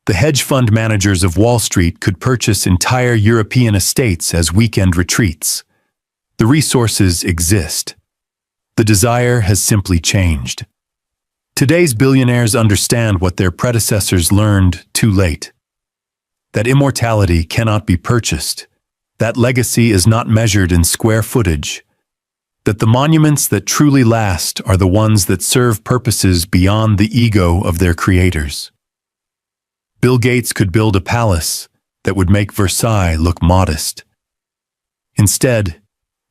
The hedge fund managers of Wall Street could purchase entire European estates as weekend retreats. The resources exist. The desire has simply changed. Today's billionaires understand what their predecessors learned too late. That immortality cannot be purchased. That legacy is not measured in square footage. That the monuments that truly last are the ones that serve purposes beyond the ego of their creators. Bill Gates could build a palace that would make Versailles look modest. Instead,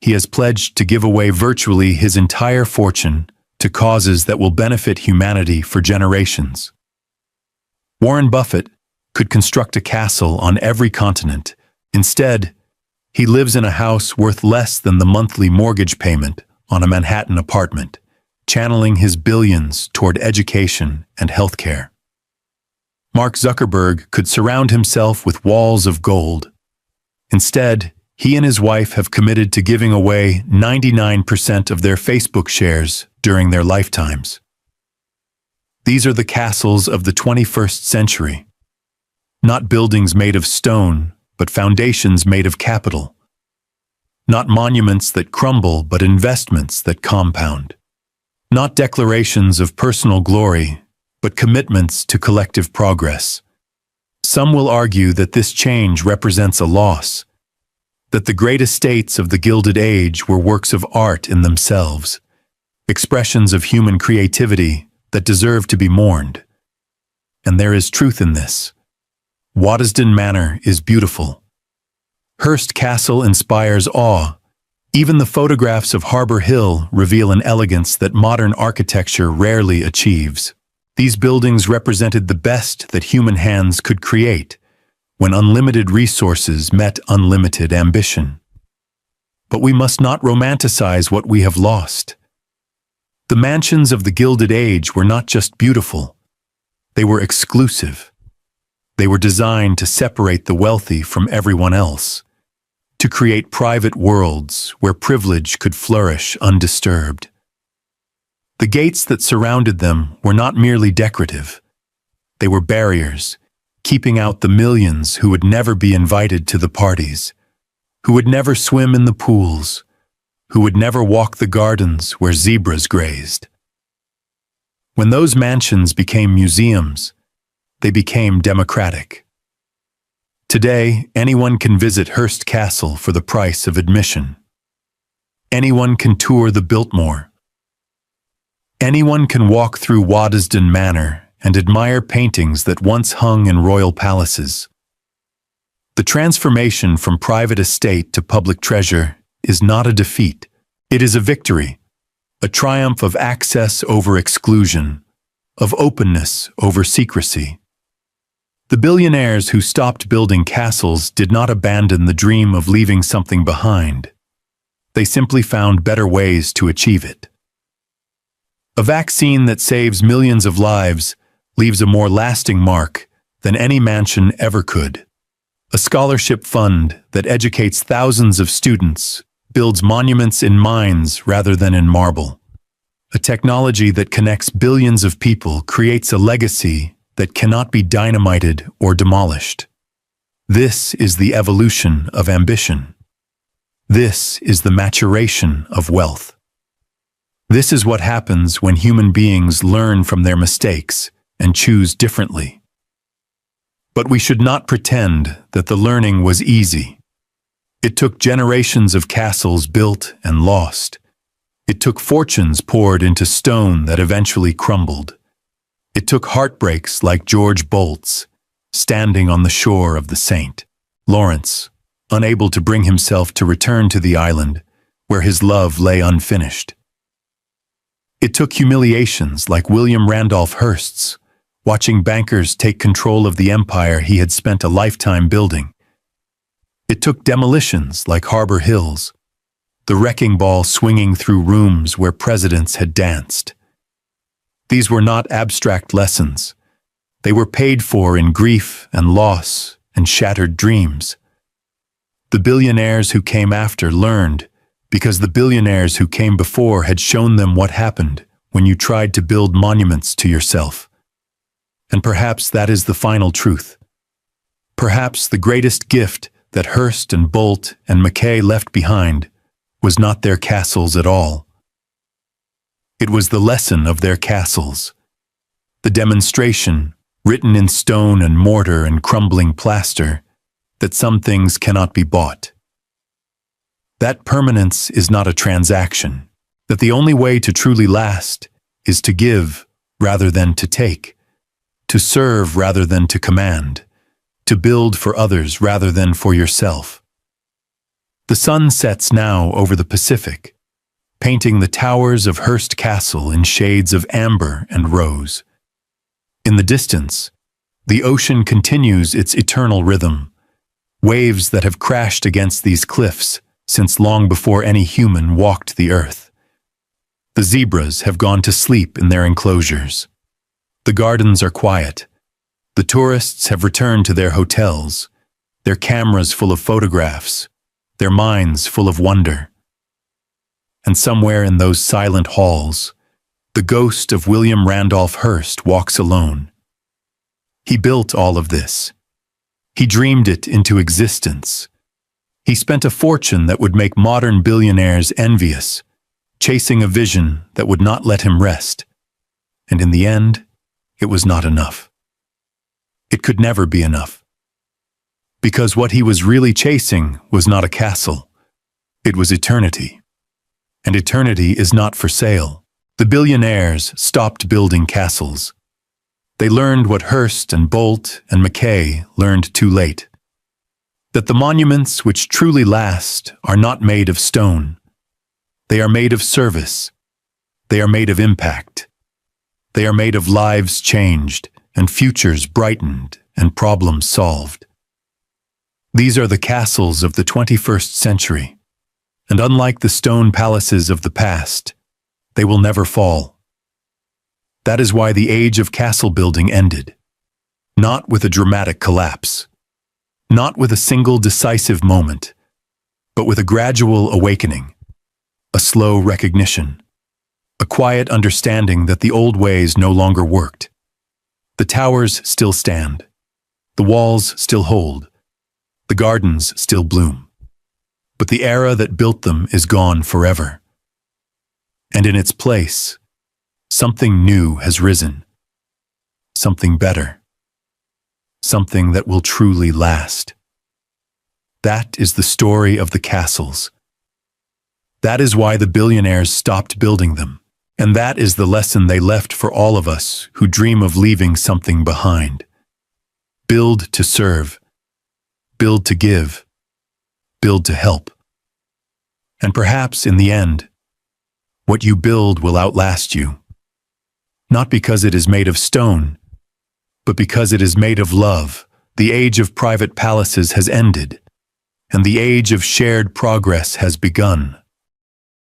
he has pledged to give away virtually his entire fortune to causes that will benefit humanity for generations. Warren Buffett could construct a castle on every continent. Instead, he lives in a house worth less than the monthly mortgage payment on a Manhattan apartment, channeling his billions toward education and healthcare. Mark Zuckerberg could surround himself with walls of gold. Instead, He and his wife have committed to giving away 99% of their Facebook shares during their lifetimes. These are the castles of the 21st century. Not buildings made of stone, but foundations made of capital. Not monuments that crumble, but investments that compound. Not declarations of personal glory, but commitments to collective progress. Some will argue that this change represents a loss, that the great estates of the Gilded Age were works of art in themselves, expressions of human creativity that deserve to be mourned. And there is truth in this. Waddesdon Manor is beautiful. Hurst Castle inspires awe. Even the photographs of Harbour Hill reveal an elegance that modern architecture rarely achieves. These buildings represented the best that human hands could create, when unlimited resources met unlimited ambition. But we must not romanticize what we have lost. The mansions of the Gilded Age were not just beautiful, they were exclusive. They were designed to separate the wealthy from everyone else, to create private worlds where privilege could flourish undisturbed. The gates that surrounded them were not merely decorative. They were barriers, keeping out the millions who would never be invited to the parties, who would never swim in the pools, who would never walk the gardens where zebras grazed. When those mansions became museums, they became democratic. Today, anyone can visit Hurst Castle for the price of admission. Anyone can tour the Biltmore. Anyone can walk through Waddesdon Manor and admire paintings that once hung in royal palaces. The transformation from private estate to public treasure is not a defeat. It is a victory, a triumph of access over exclusion, of openness over secrecy. The billionaires who stopped building castles did not abandon the dream of leaving something behind. They simply found better ways to achieve it. A vaccine that saves millions of lives leaves a more lasting mark than any mansion ever could. A scholarship fund that educates thousands of students builds monuments in mines rather than in marble. A technology that connects billions of people creates a legacy that cannot be dynamited or demolished. This is the evolution of ambition. This is the maturation of wealth. This is what happens when human beings learn from their mistakes and choose differently. But we should not pretend that the learning was easy. It took generations of castles built and lost. It took fortunes poured into stone that eventually crumbled. It took heartbreaks like George Bolt's, standing on the shore of the St. Lawrence, unable to bring himself to return to the island where his love lay unfinished. It took humiliations like William Randolph Hearst's, watching bankers take control of the empire he had spent a lifetime building. It took demolitions like Harbour Hill's, the wrecking ball swinging through rooms where presidents had danced. These were not abstract lessons. They were paid for in grief and loss and shattered dreams. The billionaires who came after learned because the billionaires who came before had shown them what happened when you tried to build monuments to yourself. And perhaps that is the final truth. Perhaps the greatest gift that Hearst and Bolt and Mackay left behind was not their castles at all. It was the lesson of their castles, the demonstration, written in stone and mortar and crumbling plaster, that some things cannot be bought. That permanence is not a transaction, that the only way to truly last is to give rather than to take, to serve rather than to command, to build for others rather than for yourself. The sun sets now over the Pacific, painting the towers of Hurst Castle in shades of amber and rose. In the distance, the ocean continues its eternal rhythm, waves that have crashed against these cliffs since long before any human walked the earth. The zebras have gone to sleep in their enclosures. The gardens are quiet. The tourists have returned to their hotels, their cameras full of photographs, their minds full of wonder. And somewhere in those silent halls, the ghost of William Randolph Hearst walks alone. He built all of this. He dreamed it into existence. He spent a fortune that would make modern billionaires envious, chasing a vision that would not let him rest. And in the end, it was not enough. It could never be enough. Because what he was really chasing was not a castle. It was eternity. And eternity is not for sale. The billionaires stopped building castles. They learned what Hearst and Bolt and Mackay learned too late. That the monuments which truly last are not made of stone. They are made of service. They are made of impact. They are made of lives changed and futures brightened and problems solved. These are the castles of the 21st century, and unlike the stone palaces of the past, they will never fall. That is why the age of castle building ended. Not with a dramatic collapse, not with a single decisive moment, but with a gradual awakening, a slow recognition, a quiet understanding that the old ways no longer worked. The towers still stand, the walls still hold, the gardens still bloom, but the era that built them is gone forever. And in its place, something new has risen, something better, something that will truly last. That is the story of the castles. That is why the billionaires stopped building them, and that is the lesson they left for all of us who dream of leaving something behind. Build to serve, build to give, build to help. And perhaps in the end, what you build will outlast you. Not because it is made of stone, but because it is made of love. The age of private palaces has ended, and the age of shared progress has begun.